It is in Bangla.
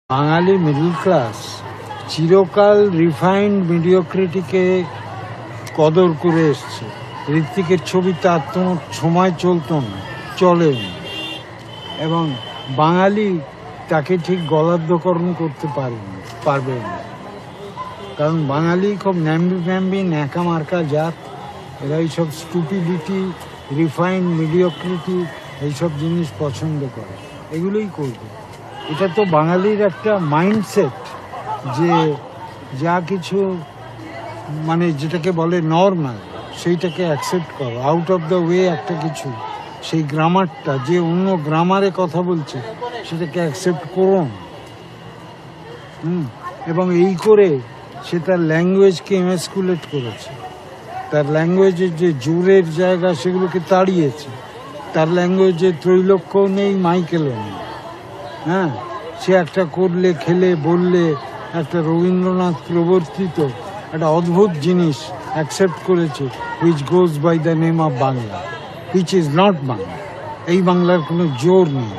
বাঙালি মিডল ক্লাস চিরকাল রিফাইন্ড মিডিওক্রিটিকে কদর করে এসছে। ঋত্বিকের ছবি তার তো সময় চলতো না, চলেনি, এবং বাঙালি তাকে ঠিক গলাধ্যকরণ করতে পারবে না, কারণ বাঙালি খুব ন্যাম্বি ন্যাকা মার্কা জাত। এরা এইসব স্টুপিডিটি, রিফাইন্ড মিডিওক্রিটি এইসব জিনিস পছন্দ করে, এগুলোই করবে। এটা তো বাঙালির একটা মাইন্ডসেট যে যা কিছু মানে যেটাকে বলে নর্মাল সেইটাকে অ্যাকসেপ্ট করো, আউট অফ দ্য ওয়ে একটা কিছু, সেই গ্রামারটা যে অন্য গ্রামারে কথা বলছে সেটাকে অ্যাকসেপ্ট করুন। এবং এই করে সে তার ল্যাঙ্গুয়েজকে এমাস্কুলেট করেছে, তার ল্যাঙ্গুয়েজের যে জোরের জায়গা সেগুলোকে তাড়িয়েছে। তার ল্যাঙ্গুয়েজে ত্রৈলোক্যও নেই, মাইকেলও নেই। হ্যাঁ, সে একটা করলে খেলে বললে একটা রবীন্দ্রনাথ প্রবর্তিত একটা অদ্ভুত জিনিস অ্যাকসেপ্ট করেছে, which goes by the name of Bangla, which is not Bangla. এই বাংলার কোনো জোর নেই।